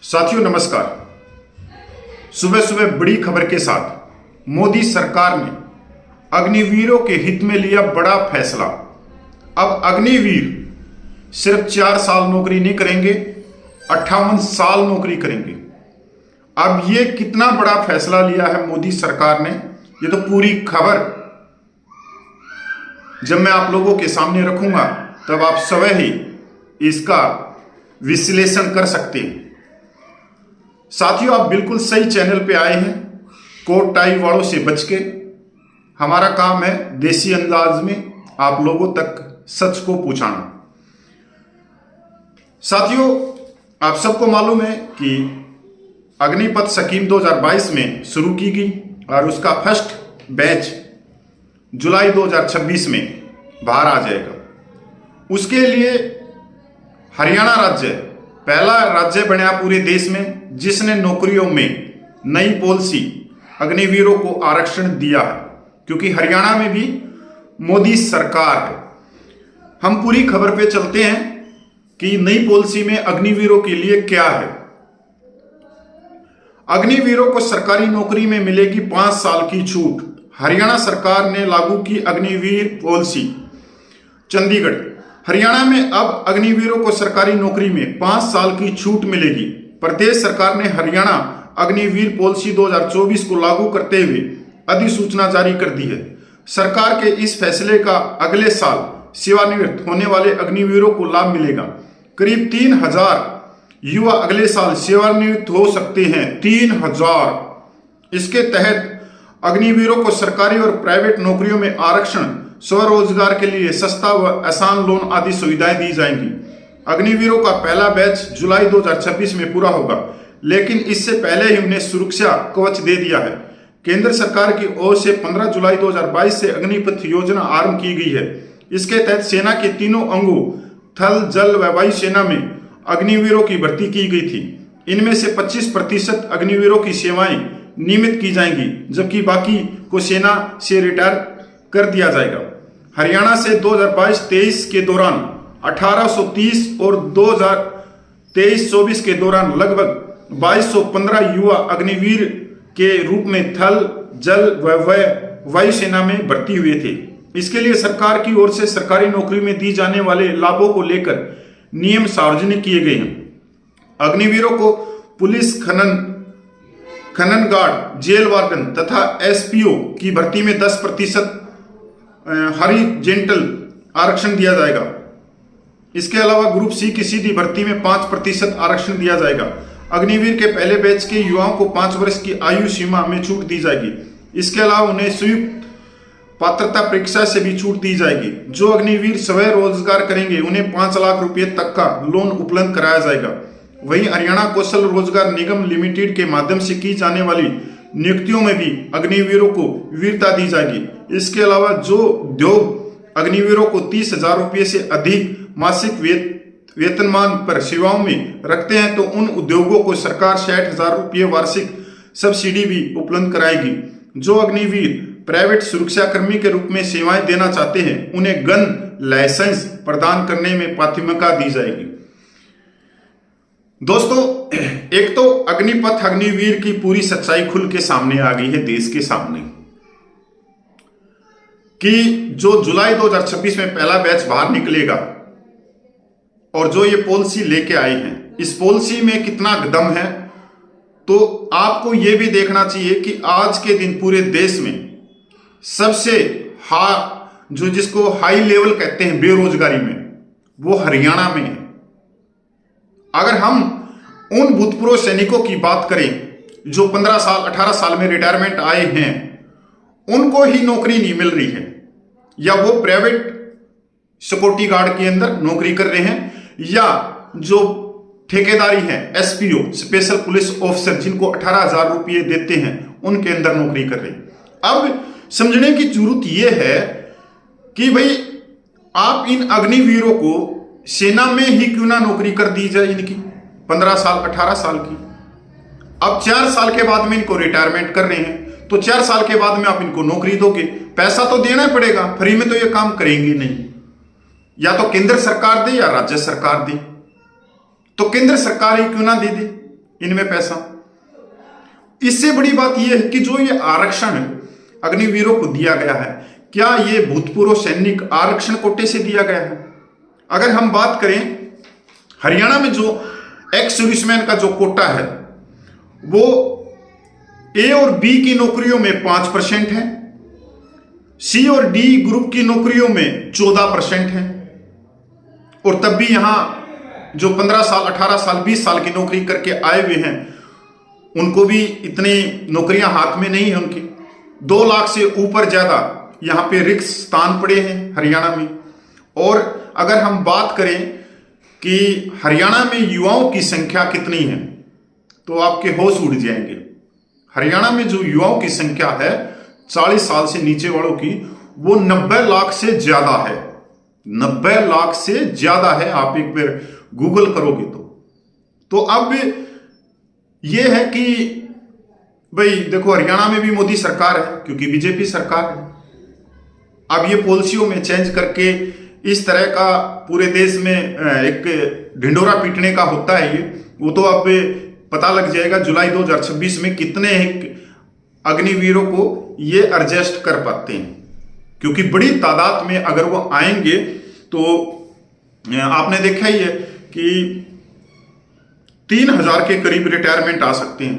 साथियों नमस्कार। सुबह सुबह बड़ी खबर के साथ मोदी सरकार ने अग्निवीरों के हित में लिया बड़ा फैसला। अब अग्निवीर सिर्फ 4 साल नौकरी नहीं करेंगे, 58 साल नौकरी करेंगे। अब ये कितना बड़ा फैसला लिया है मोदी सरकार ने, ये तो पूरी खबर जब मैं आप लोगों के सामने रखूंगा तब आप स्वयं ही इसका विश्लेषण कर सकते हैं। साथियों, आप बिल्कुल सही चैनल पे आए हैं। कोट टाई वालों से बच के हमारा काम है देसी अंदाज में आप लोगों तक सच को पहुंचाना। साथियों, आप सबको मालूम है कि अग्निपथ स्कीम 2022 में शुरू की गई और उसका फर्स्ट बैच जुलाई 2026 में बाहर आ जाएगा। उसके लिए हरियाणा राज्य पहला राज्य बना पूरे देश में जिसने नौकरियों में नई पॉलिसी अग्निवीरों को आरक्षण दिया है, क्योंकि हरियाणा में भी मोदी सरकार है। हम पूरी खबर पे चलते हैं कि नई पॉलिसी में अग्निवीरों के लिए क्या है। अग्निवीरों को सरकारी नौकरी में मिलेगी 5 साल की छूट। हरियाणा सरकार ने लागू की अग्निवीर पॉलिसी। चंडीगढ़ हरियाणा में अब अग्निवीरों को सरकारी नौकरी में 5 साल की छूट मिलेगी। प्रदेश सरकार ने हरियाणा अग्निवीर पॉलिसी 2024 को लागू करते हुए अधिसूचना जारी कर दी है। सरकार के इस फैसले का अगले साल सेवानिवृत्त होने वाले अग्निवीरों को लाभ मिलेगा। करीब 3000 युवा अगले साल सेवानिवृत्त हो सकते हैं। 3000। इसके तहत अग्निवीरों को सरकारी और प्राइवेट नौकरियों में आरक्षण, स्वरोजगार के लिए सस्ता व आसान लोन आदि सुविधाएं दी जाएंगी। अग्निवीरों का पहला बैच जुलाई 2026 में पूरा होगा, लेकिन इससे पहले ही उन्हें सुरक्षा कवच दे दिया है। केंद्र सरकार की ओर से 15 जुलाई 2022 से अग्निपथ योजना आरंभ की गई है। इसके तहत सेना के तीनों अंगों थल, जल व वायु सेना में अग्निवीरों की भर्ती की गई थी। इनमें से 25% अग्निवीरों की सेवाएं नियमित की जाएंगी, जबकि बाकी को सेना से रिटायर कर दिया जाएगा। हरियाणा से 2022-23 के दौरान 1830 और 2023-24 के दौरान लगभग 2215 युवा अग्निवीर के रूप में थल, जल व वायु सेना में भर्ती हुए थे। इसके लिए सरकार की ओर से सरकारी नौकरी में दी जाने वाले लाभों को लेकर नियम सार्वजनिक किए गए हैं। अग्निवीरों को पुलिस, खनन गार्ड, जेल वार्डन तथा एसपीओ की भर्ती में 10% हॉरिजॉन्टल आरक्षण दिया जाएगा। इसके अलावा ग्रुप सी की सीधी भर्ती में 5% आरक्षण दिया जाएगा। अग्निवीर के पहले बैच के युवाओं को 5 वर्ष की आयु सीमा में छूट दी जाएगी। इसके अलावा उन्हें संयुक्त पात्रता परीक्षा से भी छूट दी जाएगी। जो अग्निवीर स्वयं रोजगार करेंगे उन्हें 5 लाख रुपए तक का लोन उपलब्ध कराया जाएगा। वहीं हरियाणा कौशल रोजगार निगम लिमिटेड के माध्यम से की जाने वाली नियुक्तियों में भी अग्निवीरों को वीरता दी जाएगी। इसके अलावा जो उद्योग अग्निवीरों को 30,000 रुपये से अधिक मासिक वेतनमान पर सेवाओं में रखते हैं तो उन उद्योगों को सरकार 60,000 रुपये वार्षिक सब्सिडी भी उपलब्ध कराएगी। जो अग्निवीर प्राइवेट सुरक्षाकर्मी के रूप में सेवाएं देना चाहते हैं उन्हें गन लाइसेंस प्रदान करने में प्राथमिकता दी जाएगी। दोस्तों, एक तो अग्निपथ अग्निवीर की पूरी सच्चाई खुल के सामने आ गई है देश के सामने कि जो जुलाई 2026 में पहला बैच बाहर निकलेगा और जो ये पॉलिसी लेके आए हैं, इस पॉलिसी में कितना दम है। तो आपको ये भी देखना चाहिए कि आज के दिन पूरे देश में सबसे जिसको हाई लेवल कहते हैं बेरोजगारी में, वो हरियाणा में है। अगर हम उन भूतपूर्व सैनिकों की बात करें जो 15 साल 18 साल में रिटायरमेंट आए हैं, उनको ही नौकरी नहीं मिल रही है, या वो प्राइवेट सिक्योरिटी गार्ड के अंदर नौकरी कर रहे हैं, या जो ठेकेदारी है एसपीओ स्पेशल पुलिस ऑफिसर जिनको 18,000 रुपये देते हैं उनके अंदर नौकरी कर रहे हैं। अब समझने की जरूरत यह है कि भाई आप इन अग्निवीरों को सेना में ही क्यों ना नौकरी कर दी जाए इनकी 15 साल 18 साल की। अब 4 साल के बाद में इनको रिटायरमेंट कर रहे हैं, तो 4 साल के बाद में आप इनको नौकरी दोगे, पैसा तो देना पड़ेगा, फ्री में तो ये काम करेंगे नहीं। या तो केंद्र सरकार दे या राज्य सरकार दे। तो केंद्र सरकार ही क्यों ना दे दे, इनमें पैसा। इससे बड़ी बात यह है कि जो ये आरक्षण अग्निवीरों को दिया गया है, क्या ये भूतपूर्व सैनिक आरक्षण कोटे से दिया गया है? अगर हम बात करें हरियाणा में जो एक्स सर्विसमैन का जो कोटा है वो ए और बी की नौकरियों में 5% है, सी और डी ग्रुप की नौकरियों में 14% है, और तब भी यहां जो 15 साल 18 साल 20 साल की नौकरी करके आए हुए हैं उनको भी इतनी नौकरियां हाथ में नहीं है उनकी। 2 लाख से ऊपर ज्यादा यहां पे रिक्त स्थान पड़े हैं हरियाणा में। और अगर हम बात करें कि हरियाणा में युवाओं की संख्या कितनी है तो आपके होश उड़ जाएंगे। हरियाणा में जो युवाओं की संख्या है 40 साल से नीचे वालों की, वो 90 लाख से ज्यादा है। 90 लाख से ज्यादा है, आप एक बार गूगल करोगे तो अब यह है कि भाई देखो हरियाणा में भी मोदी सरकार है क्योंकि बीजेपी सरकार है। अब ये पॉलिसियों में चेंज करके इस तरह का पूरे देश में एक ढिंडोरा पीटने का होता है ये, वो तो अब पता लग जाएगा जुलाई 2026 में कितने अग्निवीरों को ये एडजस्ट कर पाते हैं, क्योंकि बड़ी तादाद में अगर वो आएंगे तो आपने देखा ही है कि 3000 के करीब रिटायरमेंट आ सकते हैं।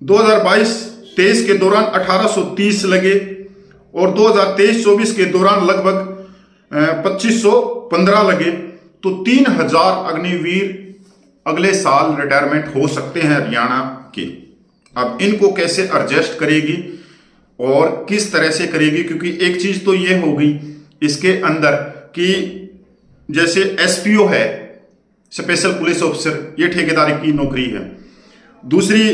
2022-23 के दौरान 1830 लगे और 2023-24 के दौरान लगभग 2515 लगे, तो 3000 अग्निवीर अगले साल रिटायरमेंट हो सकते हैं हरियाणा के। अब इनको कैसे एडजस्ट करेगी और किस तरह से करेगी, क्योंकि एक चीज तो ये होगी इसके अंदर कि जैसे एसपीओ है, स्पेशल पुलिस ऑफिसर, ये ठेकेदारी की नौकरी है। दूसरी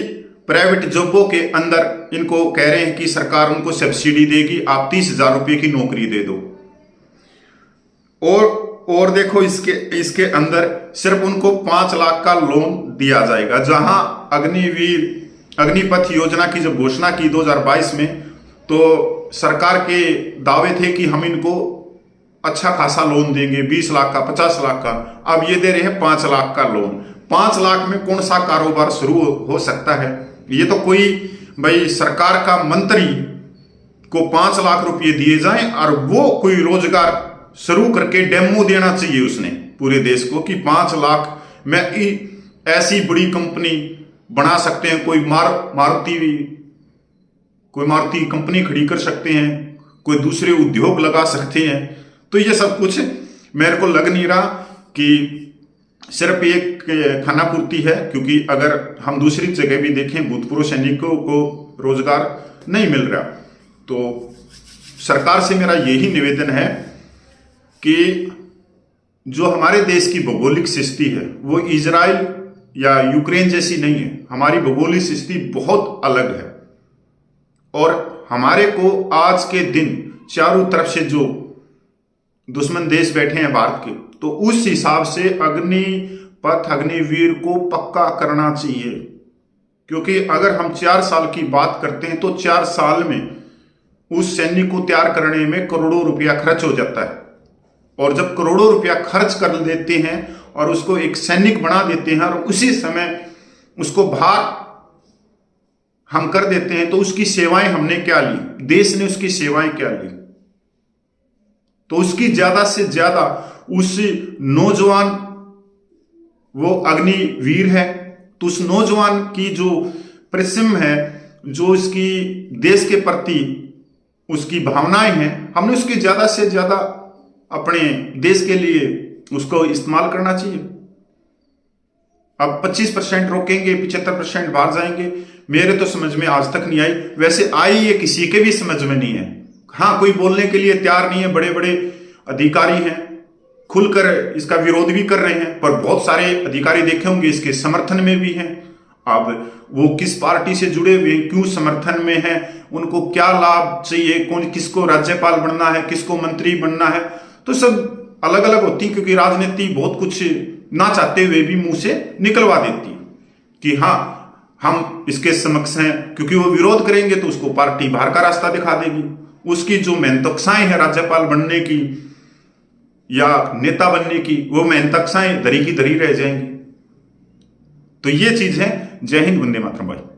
प्राइवेट जॉबों के अंदर इनको कह रहे हैं कि सरकार उनको सब्सिडी देगी, आप 30,000 रुपये की नौकरी दे दो। और देखो इसके अंदर सिर्फ उनको 5 लाख का लोन दिया जाएगा, जहां अग्निपथ योजना की जब घोषणा की 2022 में तो सरकार के दावे थे कि हम इनको अच्छा खासा लोन देंगे, 20 लाख का 50 लाख का। अब ये दे रहे हैं 5 लाख का लोन। 5 लाख में कौन सा कारोबार शुरू हो सकता है? ये तो कोई भाई सरकार का मंत्री को 5 लाख रुपए दिए जाएं और वो कोई रोजगार शुरू करके डेमो देना चाहिए उसने पूरे देश को कि 5 लाख में ऐसी बड़ी कंपनी बना सकते हैं, कोई मारुति कंपनी खड़ी कर सकते हैं, कोई दूसरे उद्योग लगा सकते हैं। तो ये सब कुछ मेरे को लग नहीं रहा कि सिर्फ एक खाना पूर्ति है, क्योंकि अगर हम दूसरी जगह भी देखें भूतपूर्व सैनिकों को रोजगार नहीं मिल रहा। तो सरकार से मेरा यही निवेदन है कि जो हमारे देश की भौगोलिक स्थिति है वो इजराइल या यूक्रेन जैसी नहीं है। हमारी भौगोलिक स्थिति बहुत अलग है और हमारे को आज के दिन चारों तरफ से जो दुश्मन देश बैठे हैं भारत के, तो उस हिसाब से अग्निवीर को पक्का करना चाहिए। क्योंकि अगर हम 4 साल की बात करते हैं तो 4 साल में उस सैनिक को तैयार करने में करोड़ों रुपया खर्च हो जाता है। और जब करोड़ों रुपया खर्च कर देते हैं और उसको एक सैनिक बना देते हैं और उसी समय उसको बाहर हम कर देते हैं, तो उसकी सेवाएं हमने क्या ली, देश ने उसकी सेवाएं क्या ली? तो उसकी ज्यादा से ज्यादा उस नौजवान, वो अग्निवीर है, तो उस नौजवान की जो परिश्रम है, जो इसकी देश के प्रति उसकी भावनाएं हैं, हमने उसकी ज्यादा से ज्यादा अपने देश के लिए उसको इस्तेमाल करना चाहिए। अब 25% रोकेंगे, 75% बाहर जाएंगे, मेरे तो समझ में आज तक नहीं आई। वैसे आई ये किसी के भी समझ में नहीं है। हाँ, कोई बोलने के लिए तैयार नहीं है, बड़े बड़े अधिकारी हैं, खुलकर इसका विरोध भी कर रहे हैं, पर बहुत सारे अधिकारी देखे होंगे इसके समर्थन में भी हैं। अब वो किस पार्टी से जुड़े हुए, क्यों समर्थन में हैं, उनको क्या लाभ चाहिए, कौन किसको राज्यपाल बनना है, किसको मंत्री बनना है, तो सब अलग अलग होती, क्योंकि राजनीति बहुत कुछ ना चाहते हुए भी मुंह से निकलवा देती कि हाँ हम इसके समक्ष हैं। क्योंकि वो विरोध करेंगे तो उसको पार्टी बाहर का रास्ता दिखा देगी। उसकी जो मेहनतकशाएं हैं राज्यपाल बनने की या नेता बनने की, वो मेहनतकशाएं धरी की धरी रह जाएंगी। तो ये चीज है। जय हिंद, वंदे मातरम भाई।